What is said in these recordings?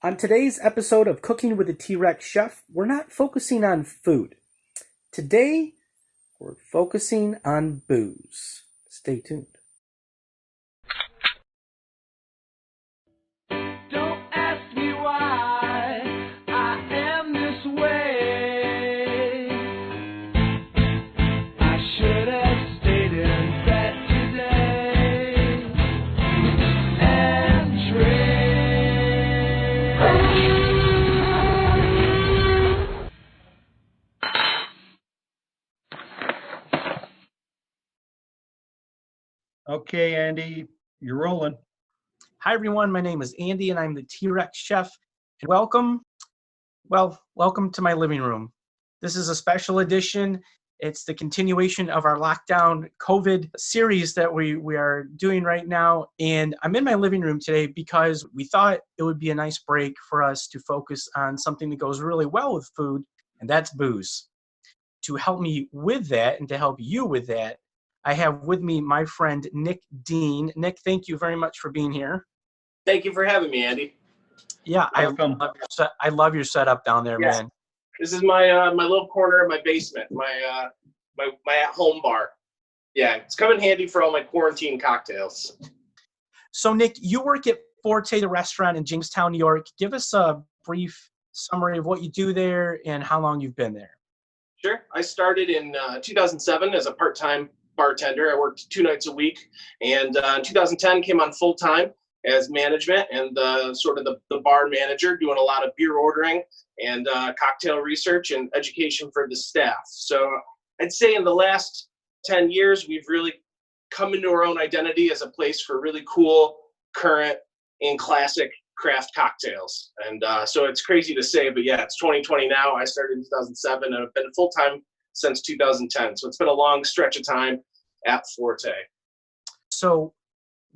On today's episode of Cooking with a T-Rex Chef, we're not focusing on food. Today, we're focusing on booze. Stay tuned. Don't ask me why I am this way. I should have stayed in bed today and Okay, Andy, you're rolling. Hi everyone, my name is Andy and I'm the T-Rex Chef. And welcome to my living room. This is a special edition. It's the continuation of our lockdown COVID series that we are doing right now. And I'm in my living room today because we thought it would be a nice break for us to focus on something that goes really well with food, and that's booze. To help me with that and to help you with that, I have with me my friend Nick Dean. Nick, thank you very much for being here. Thank you for having me, Andy. Yeah, Welcome. I love your setup down there, Yes. man. This is my my little corner of my basement, my at-home bar. Yeah, it's come in handy for all my quarantine cocktails. So, Nick, you work at Forte, the restaurant in Jamestown, New York. Give us a brief summary of what you do there and how long you've been there. Sure. I started in 2007 as a part-time bartender. I worked 2 nights a week, and in 2010 came on full-time as management and sort of the bar manager, doing a lot of beer ordering and cocktail research and education for the staff. So I'd say in the last 10 years, we've really come into our own identity as a place for really cool, current, and classic craft cocktails. And so it's crazy to say, but yeah, it's 2020 now. I started in 2007 and I've been full-time since 2010. So it's been a long stretch of time at Forte. So,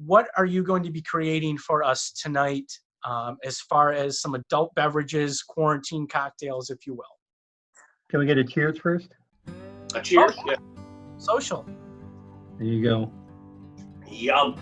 what are you going to be creating for us tonight as far as some adult beverages, quarantine cocktails, if you will? Can we get a cheers first? A cheers. Oh. Yeah. Social. There you go. Yum.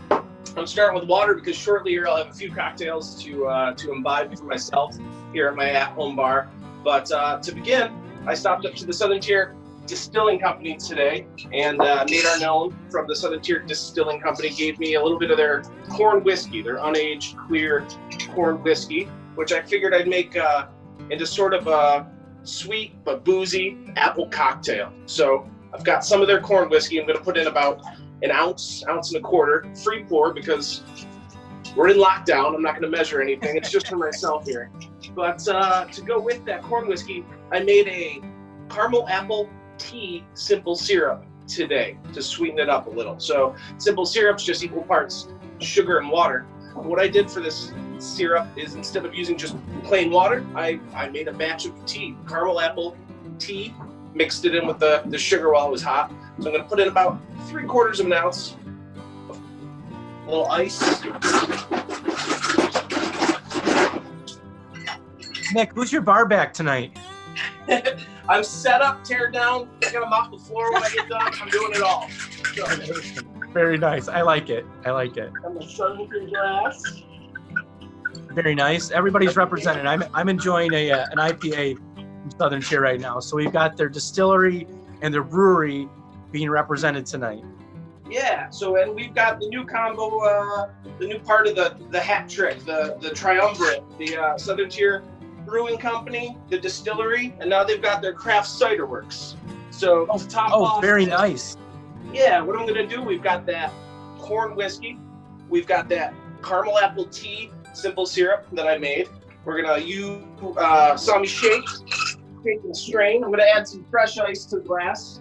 I'm starting with water because shortly here I'll have a few cocktails to imbibe for myself here at my at-home bar. But to begin, I stopped up to the Southern Tier Distilling Company today, and Nate Arnone from the Southern Tier Distilling Company gave me a little bit of their corn whiskey, their unaged, clear corn whiskey, which I figured I'd make into sort of a sweet but boozy apple cocktail. So I've got some of their corn whiskey. I'm going to put in about an ounce and a quarter, free pour, because we're in lockdown. I'm not going to measure anything. It's just for myself here. But to go with that corn whiskey, I made a caramel apple tea simple syrup today to sweeten it up a little. So simple syrup's just equal parts sugar and water. What I did for this syrup is instead of using just plain water, I made a batch of tea, caramel apple tea, mixed it in with the sugar while it was hot. So I'm going to put in about 3/4 of an ounce of a little ice. Nick, who's your bar back tonight? I'm set up, tear down. I gotta mop the floor when I get done. I'm doing it all. So, Very nice. I like it. I'm gonna sun your glass. Very nice. Everybody's represented. I'm enjoying an IPA from Southern Tier right now. So we've got their distillery and their brewery being represented tonight. Yeah. So and we've got the new combo, the new part of the hat trick, the triumvirate, the Southern Tier Brewing Company, the distillery, and now they've got their craft cider works. So to top off, very nice. Yeah, what I'm gonna do, we've got that corn whiskey, we've got that caramel apple tea simple syrup that I made. We're gonna use some shake and strain. I'm gonna add some fresh ice to the glass.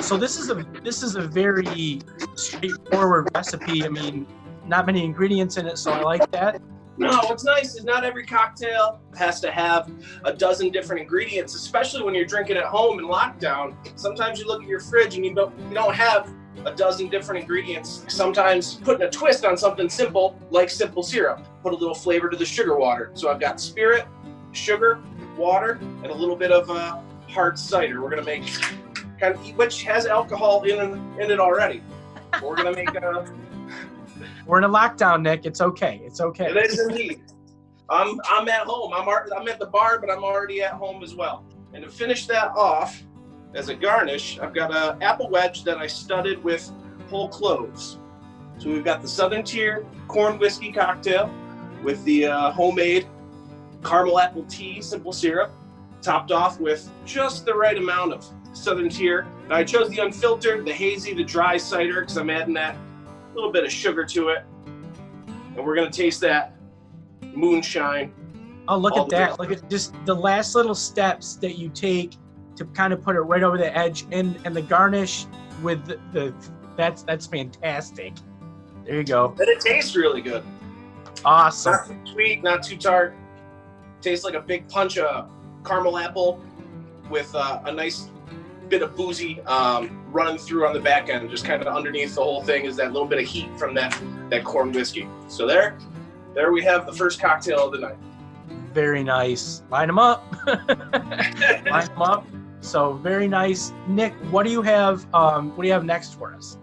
So this is a very straightforward recipe. I mean, not many ingredients in it, so I like that. No, what's nice is not every cocktail has to have a dozen different ingredients, especially when you're drinking at home in lockdown. Sometimes you look at your fridge and you don't have a dozen different ingredients. Sometimes putting a twist on something simple, like simple syrup, put a little flavor to the sugar water. So I've got spirit, sugar, water, and a little bit of hard cider. We're gonna make which has alcohol in it already. We're gonna make We're in a lockdown, Nick. It's okay. It's okay. It is indeed. I'm at home. I'm at the bar, but I'm already at home as well. And to finish that off, as a garnish, I've got an apple wedge that I studded with whole cloves. So we've got the Southern Tier corn whiskey cocktail with the homemade caramel apple tea simple syrup, topped off with just the right amount of Southern Tier. Now I chose the unfiltered, the hazy, the dry cider because I'm adding that little bit of sugar to it. And we're gonna taste that moonshine. Oh, look All at the that. way Look at just the last little steps that you take to kind of put it right over the edge, and the garnish with that's fantastic. There you go. And it tastes really good. Awesome. Not too sweet, not too tart. Tastes like a big punch of caramel apple with a nice bit of boozy running through on the back end. Just kind of underneath the whole thing is that little bit of heat from that corn whiskey. So there we have the first cocktail of the night. Very nice. Line them up. Line them up. So very nice. Nick, what do you have? What do you have next for us?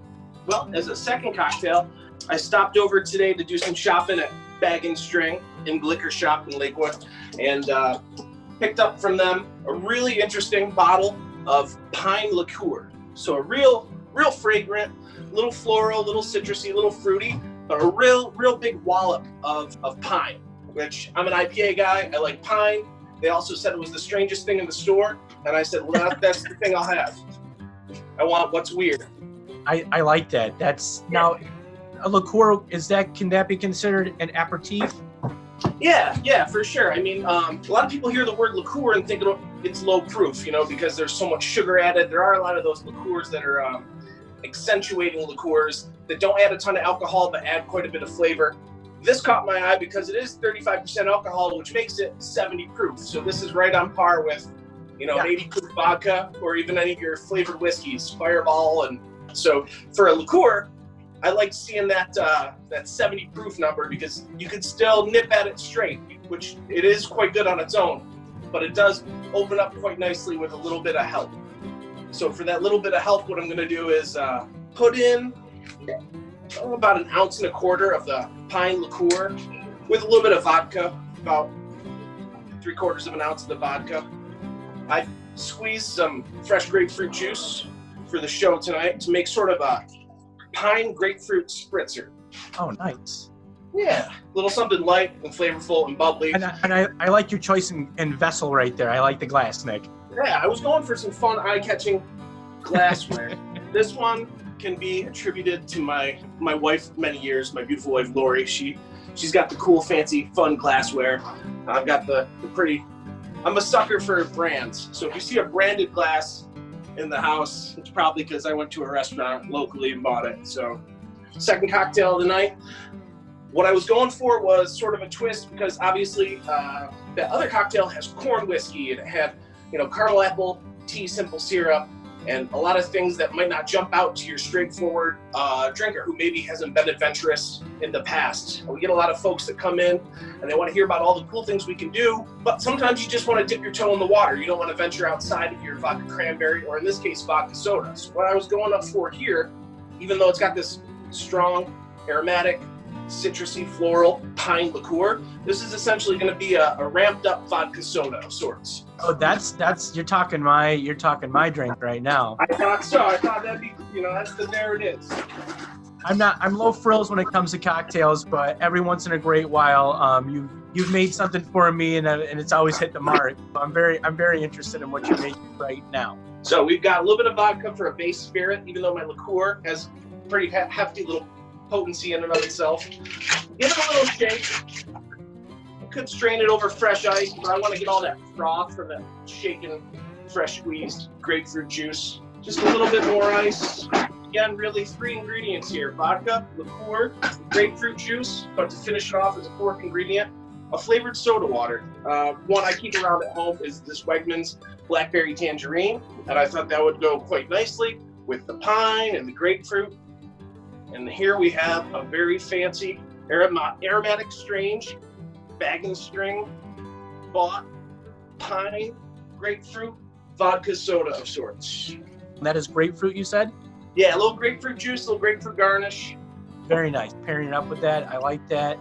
Well, as a second cocktail, I stopped over today to do some shopping at Bag and String in Glicker Shop in Lakewood, and picked up from them a really interesting bottle of pine liqueur. So a real fragrant, little floral, little citrusy, little fruity, but a real big wallop of pine, which I'm an IPA guy. I like pine. They also said it was the strangest thing in the store, and I said, well, that's the thing I'll have. I want what's weird. I like that. That's now a liqueur. Can that be considered an aperitif? Yeah, for sure. I mean, a lot of people hear the word liqueur and think it's low proof, because there's so much sugar added. There are a lot of those liqueurs that are accentuating liqueurs that don't add a ton of alcohol but add quite a bit of flavor. This caught my eye because it is 35% alcohol, which makes it 70 proof. So this is right on par with, 80 proof vodka or even any of your flavored whiskeys, Fireball. And so for a liqueur, I like seeing that 70 proof number because you could still nip at it straight, which it is quite good on its own, but it does open up quite nicely with a little bit of help. So for that little bit of help, what I'm going to do is put in about 1.25 ounces of the pine liqueur with a little bit of vodka, about 3/4 ounce of the vodka. I squeezed some fresh grapefruit juice for the show tonight to make sort of a pine grapefruit spritzer. Oh, nice. Yeah, a little something light and flavorful and bubbly. And I like your choice in vessel right there. I like the glass, Nick. Yeah, I was going for some fun, eye-catching glassware. This one can be attributed to my wife many years, my beautiful wife Lori. She's got the cool, fancy, fun glassware. I've got the pretty. I'm a sucker for brands. So if you see a branded glass in the house, it's probably because I went to a restaurant locally and bought it. So, second cocktail of the night. What I was going for was sort of a twist because obviously the other cocktail has corn whiskey and it had, caramel apple tea simple syrup and a lot of things that might not jump out to your straightforward drinker who maybe hasn't been adventurous in the past. We get a lot of folks that come in and they want to hear about all the cool things we can do, but sometimes you just want to dip your toe in the water. You don't want to venture outside of your vodka cranberry, or in this case, vodka soda. So what I was going up for here, even though it's got this strong, aromatic, citrusy, floral pine liqueur, this is essentially going to be a ramped up vodka soda of sorts. Oh, that's you're talking my drink right now. I thought so. I thought that'd be, there it is. I'm low frills when it comes to cocktails, but every once in a great while, you've made something for me, and it's always hit the mark. So I'm very interested in what you're making right now. So we've got a little bit of vodka for a base spirit, even though my liqueur has pretty hefty little potency in and of itself. Give it a little shake. I could strain it over fresh ice, but I want to get all that froth from that shaken, fresh squeezed grapefruit juice. Just a little bit more ice. Again, really 3 ingredients here: vodka, liqueur, grapefruit juice. But to finish it off as a 4th ingredient, a flavored soda water. One I keep around at home is this Wegmans Blackberry Tangerine, and I thought that would go quite nicely with the pine and the grapefruit. And here we have a very fancy aromatic strange Bag and String bought pine grapefruit vodka soda of sorts. That is grapefruit, you said? Yeah, a little grapefruit juice, a little grapefruit garnish. Very nice. Pairing it up with that, I like that.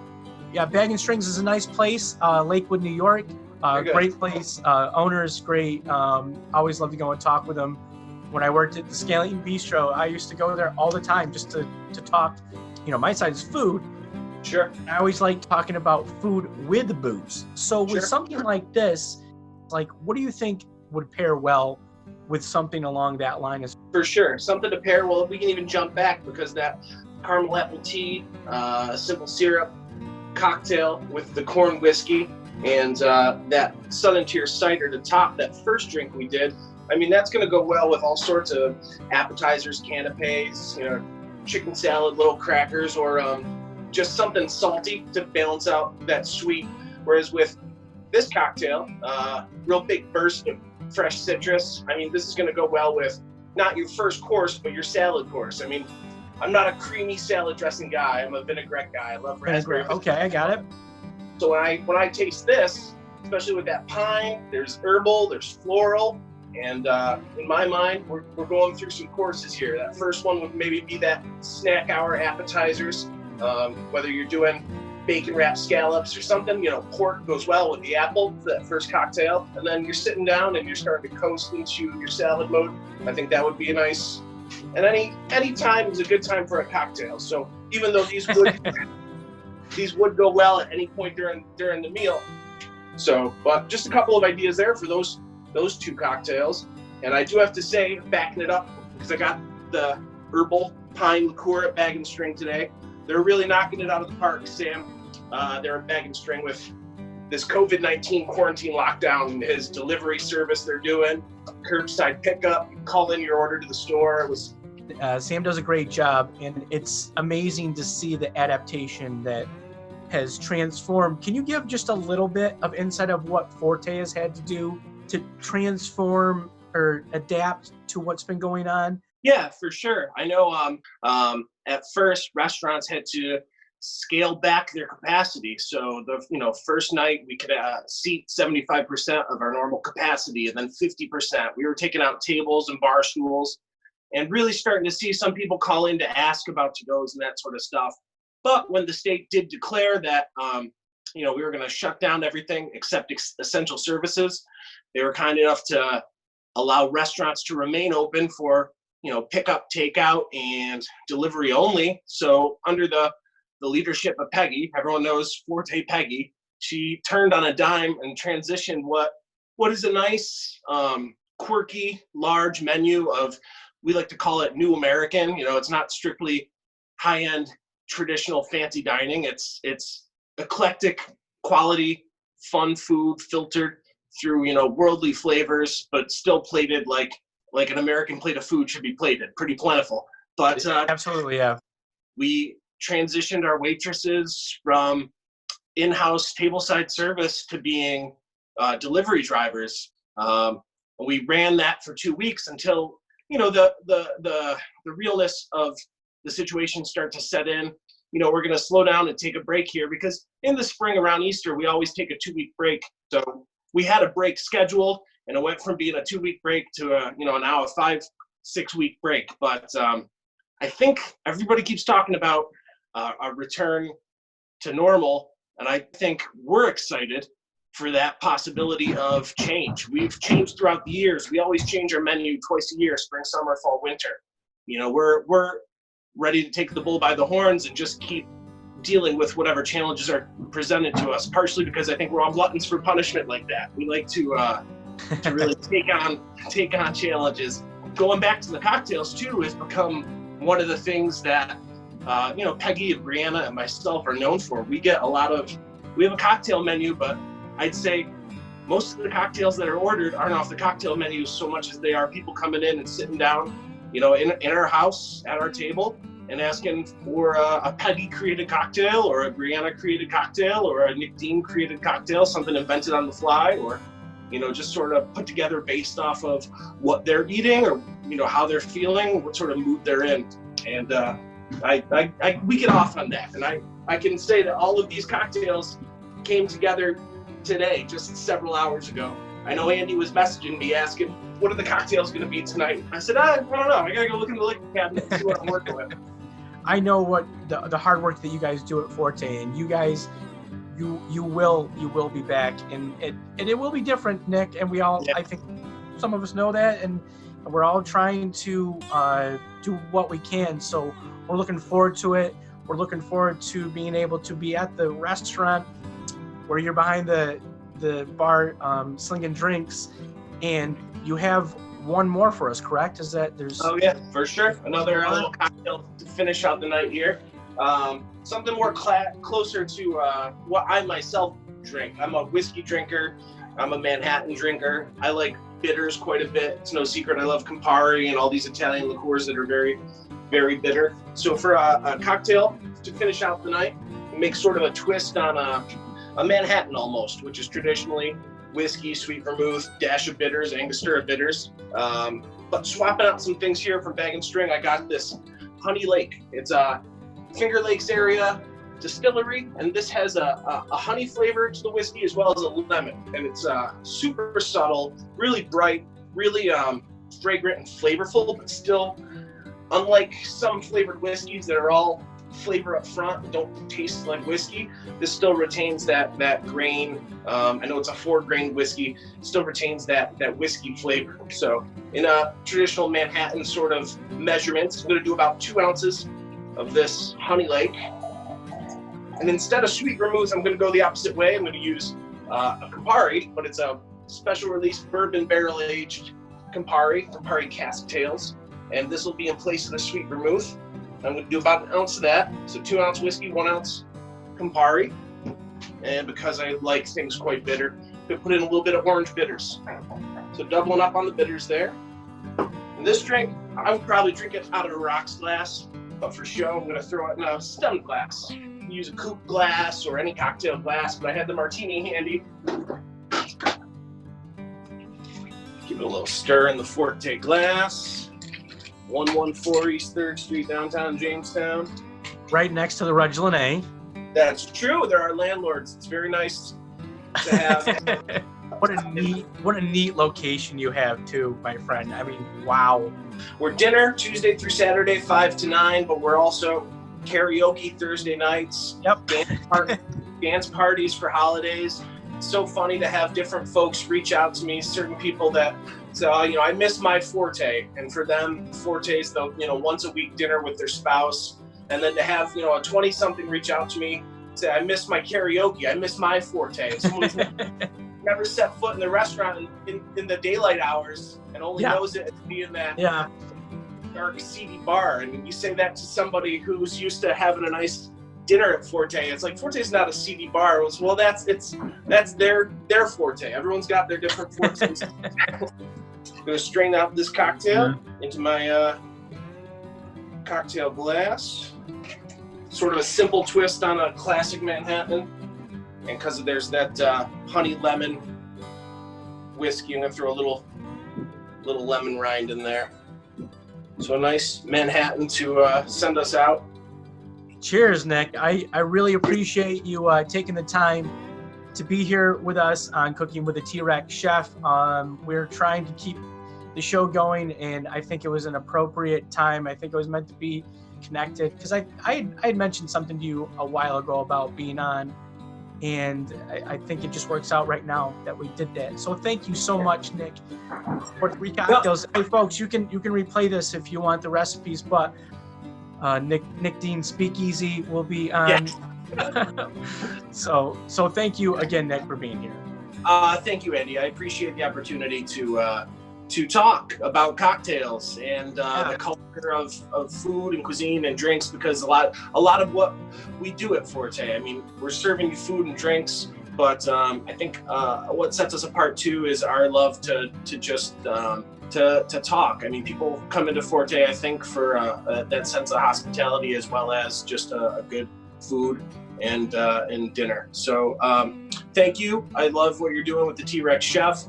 Yeah, Bag and Strings is a nice place. Lakewood, New York. Very good. Great place. Owner is great. Always love to go and talk with him. When I worked at the Scallion Bistro, I used to go there all the time just to talk. My side is food. Sure. I always like talking about food with booze. So with Sure. something like this, like, what do you think would pair well with something along that line? For sure. Something to pair. Well, we can even jump back because that caramel apple tea, simple syrup cocktail with the corn whiskey and that Southern Tier cider to top that first drink we did. I mean, that's going to go well with all sorts of appetizers, canapes, chicken salad, little crackers, or just something salty to balance out that sweet. Whereas with this cocktail, real big burst of fresh citrus. I mean, this is going to go well with not your first course, but your salad course. I mean, I'm not a creamy salad dressing guy. I'm a vinaigrette guy. I love raspberry. Okay, I got it. So when I taste this, especially with that pine, there's herbal, there's floral, and in my mind, we're going through some courses here. That first one would maybe be that snack hour appetizers, whether you're doing bacon wrapped scallops or something. Pork goes well with the apple for that first cocktail, and then you're sitting down and you're starting to coast into your salad mode. I think that would be a nice. And any time is a good time for a cocktail. So even though these would go well at any point during the meal. So, but just a couple of ideas there for those two cocktails. And I do have to say, backing it up, because I got the herbal pine liqueur at Bag and String today. They're really knocking it out of the park, Sam. They're at Bag and String with this COVID-19 quarantine lockdown, his delivery service they're doing, curbside pickup, call in your order to the store. It was Sam does a great job, and it's amazing to see the adaptation that has transformed. Can you give just a little bit of insight of what Forte has had to do to transform or adapt to what's been going on? Yeah, for sure. I know at first restaurants had to scale back their capacity. So the first night we could seat 75% of our normal capacity, and then 50%. We were taking out tables and bar stools, and really starting to see some people call in to ask about to-goes and that sort of stuff. But when the state did declare that we were going to shut down everything except essential services, they were kind enough to allow restaurants to remain open for pickup, takeout, and delivery only. So under the leadership of Peggy, everyone knows Forte Peggy, she turned on a dime and transitioned what is a nice, quirky, large menu of, we like to call it New American. It's not strictly high-end, traditional, fancy dining. It's eclectic, quality, fun food filtered through worldly flavors, but still plated like an American plate of food should be plated, pretty plentiful. But Absolutely, yeah. we transitioned our waitresses from in-house tableside service to being delivery drivers. We ran that for 2 weeks until the realness of the situation start to set in. We're going to slow down and take a break here because in the spring around Easter we always take a 2-week break. So we had a break scheduled, and it went from being a 2-week break to now a 5-6 week break. But I think everybody keeps talking about a return to normal, and I think we're excited for that possibility of change. We've changed throughout the years. We always change our menu twice a year: spring, summer, fall, winter. We're ready to take the bull by the horns and just keep dealing with whatever challenges are presented to us, partially because I think we're all gluttons for punishment like that. We like to really take on challenges. Going back to the cocktails too has become one of the things that Peggy and Brianna and myself are known for. We have a cocktail menu, but I'd say most of the cocktails that are ordered aren't off the cocktail menu so much as they are people coming in and sitting down in our house at our table and asking for a Peggy created cocktail or a Brianna created cocktail or a Nick Dean created cocktail, something invented on the fly, or just sort of put together based off of what they're eating or how they're feeling, what sort of mood they're in. And we get off on that. And I can say that all of these cocktails came together today, just several hours ago. I know Andy was messaging me asking, what are the cocktails going to be tonight? I said, I don't know. I got to go look in the liquor cabinet and see what I'm working with. I know what the hard work that you guys do at Forte, and you guys you will be back, and it will be different, Nick. And we all, I think, some of us know that, and we're all trying to do what we can. So we're looking forward to it. We're looking forward to being able to be at the restaurant where you're behind the bar slinging drinks, and you have one more for us, correct? Is that there's? Oh yeah, for sure. Another little cocktail to finish out the night here. Something more closer to what I myself drink. I'm a whiskey drinker. I'm a Manhattan drinker. I like bitters quite a bit. It's no secret. I love Campari and all these Italian liqueurs that are very, very bitter. So for a cocktail to finish out the night, make sort of a twist on a Manhattan almost, which is traditionally whiskey, sweet vermouth, dash of bitters, Angostura bitters. But swapping out some things here from Bag and String, I got this Honey Lake. It's a Finger Lakes area distillery, and this has a honey flavor to the whiskey as well as a lemon, and it's super subtle, really bright, really fragrant and flavorful, but still, unlike some flavored whiskeys that are all flavor up front and don't taste like whiskey, this still retains that grain. I know it's a 4-grain whiskey, still retains that whiskey flavor. So in a traditional Manhattan sort of measurement, I'm going to do about 2 ounces of this Honey Lake. And instead of sweet vermouth, I'm going to go the opposite way. I'm going to use a Campari, but it's a special release bourbon barrel aged Campari cask tails. And this will be in place of the sweet vermouth. I'm going to do about 1 ounce of that. So 2 ounce whiskey, 1 ounce Campari. And because I like things quite bitter, I'm going to put in a little bit of orange bitters. So doubling up on the bitters there. And this drink, I would probably drink it out of a rocks glass, but for show, I'm going to throw it in a stem glass. Use a coupe glass or any cocktail glass, but I had the martini handy. Give it a little stir in the Forte glass. 114 East 3rd Street, downtown Jamestown. Right next to the Reglan A. That's true. There are landlords. It's very nice to have. What a neat location you have too, my friend. I mean, wow. We're dinner Tuesday through Saturday, 5 to 9, but we're also karaoke Thursday nights. Yep. Dance parties for holidays. It's so funny to have different folks reach out to me, certain people that say, I miss my Forte. And for them, Forte is the, once a week dinner with their spouse. And then to have, a 20-something reach out to me, say, I miss my karaoke. I miss my Forte. Someone who's never set foot in the restaurant in the daylight hours and only knows it as being that dark, seedy bar. And you say that to somebody who's used to having a nice dinner at Forte. It's like, Forte's not a seedy bar. Well, that's their Forte. Everyone's got their different Fortes. I'm gonna strain out this cocktail into my cocktail glass. Sort of a simple twist on a classic Manhattan. And because there's that honey lemon whiskey, I'm gonna throw a little lemon rind in there. So a nice Manhattan to send us out. Cheers, Nick. I really appreciate you taking the time to be here with us on Cooking with a T-Rex Chef. We're trying to keep the show going, and I think it was an appropriate time. I think it was meant to be connected because I had mentioned something to you a while ago about being on, and I think it just works out right now that we did that. So thank you so much, Nick, for 3 cocktails. Hey, folks, you can replay this if you want the recipes, but Nick Dean Speakeasy will be on. So thank you again, Nick, for being here. Thank you, Andy. I appreciate the opportunity to talk about cocktails and the culture of food and cuisine and drinks, because a lot of what we do at Forte, I mean, we're serving you food and drinks, but I think what sets us apart too is our love to just to talk. I mean, people come into Forte, I think, for that sense of hospitality as well as just a good food and dinner. So thank you. I love what you're doing with the T-Rex Chef.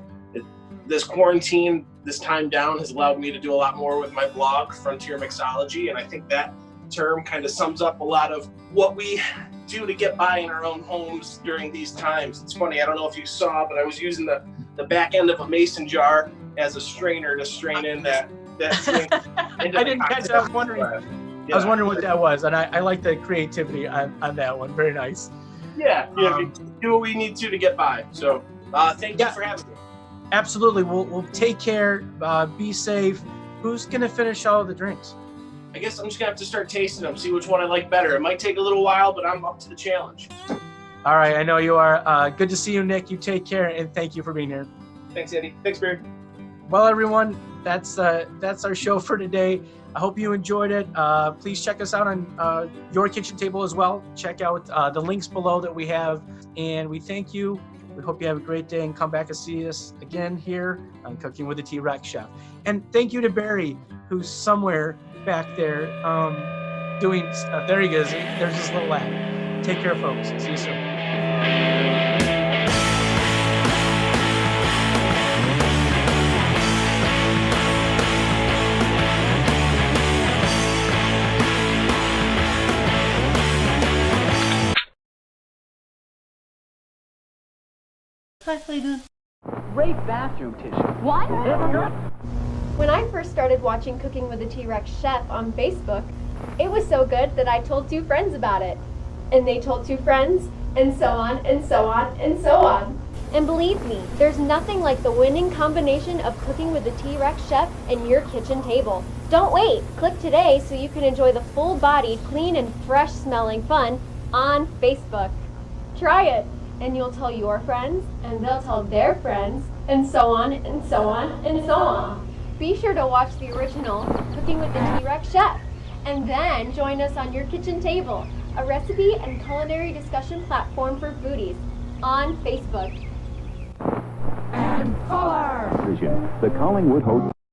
This quarantine, this time down, has allowed me to do a lot more with my blog, Frontier Mixology, and I think that term kind of sums up a lot of what we do to get by in our own homes during these times. It's funny, I don't know if you saw, but I was using the back end of a mason jar as a strainer to strain in that drink. I didn't catch that. I was wondering what that was, and I like the creativity on that one. Very nice. Yeah, do what we need to get by. So thank you for having me. Absolutely. We'll take care. Be safe. Who's gonna finish all the drinks? I guess I'm just gonna have to start tasting them, see which one I like better. It might take a little while, but I'm up to the challenge. All right, I know you are. Good to see you, Nick. You take care, and thank you for being here. Thanks, Andy. Thanks, Barry. Well, everyone, that's our show for today. I hope you enjoyed it. Please check us out on Your Kitchen Table as well. Check out the links below that we have, and we thank you. We hope you have a great day and come back and see us again here on Cooking with the T-Rex Chef. And thank you to Barry, who's somewhere back there doing. There he goes. There's his little lad. Take care, folks. See you soon. Great bathroom tissue. What? When I first started watching Cooking with the T-Rex Chef on Facebook, it was so good that I told 2 friends about it. And they told 2 friends, and so on, and so on, and so on. And believe me, there's nothing like the winning combination of Cooking with the T-Rex Chef and Your Kitchen Table. Don't wait! Click today so you can enjoy the full-bodied, clean and fresh-smelling fun on Facebook. Try it! And you'll tell your friends, and they'll tell their friends, and so on, and so on, and so on. Be sure to watch the original Cooking with the T-Rex Chef, and then join us on Your Kitchen Table, a recipe and culinary discussion platform for foodies on Facebook. And color! The Collingwood Hotel.